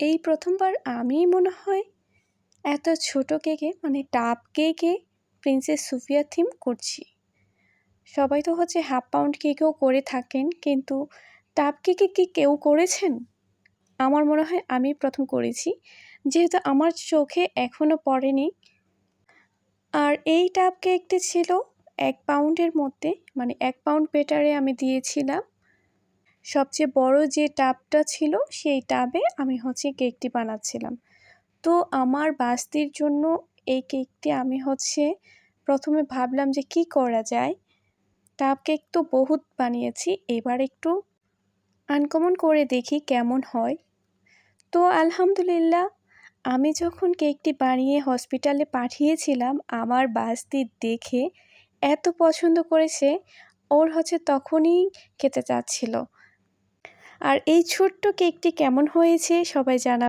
এই প্রথমবার আমি মনে হয় এত ছোট কেকে মানে টাপ কেকে প্রিন্সেস সুফিয়া থিম করছি। সবাই তো হচ্ছে হাফ পাউন্ড কেকেও করে থাকেন, কিন্তু টাপ কেকে কি কেউ করেছেন? আমার মনে হয় আমি প্রথম করেছি, যেহেতু আমার চোখে এখনও পড়েনি। আর এই টাপ কেকটি ছিল 1 পাউন্ডের মধ্যে, মানে 1 পাউন্ড বেটারে আমি দিয়েছিলাম। সবচেয়ে বড় যে টাবটা ছিল সেই টাবে আমি হচ্ছে কেকটি বানাচ্ছিলাম। তো আমার বাস্তির জন্য এই কেকটি আমি হচ্ছে প্রথমে ভাবলাম যে কি করা যায়। টাপ কেক তো বহুত বানিয়েছি, এবার একটু আনকমন করে দেখি কেমন হয়। তো আলহামদুলিল্লাহ, আমি যখন কেকটি বানিয়ে হসপিটালে পাঠিয়েছিলাম, আমার বাস্তি দেখে এত পছন্দ করেছে, ওর হচ্ছে তখনই খেতে চাচ্ছিল। আর এই ছোট্ট কেকটি কেমন হয়েছে সবাই জানাবেন।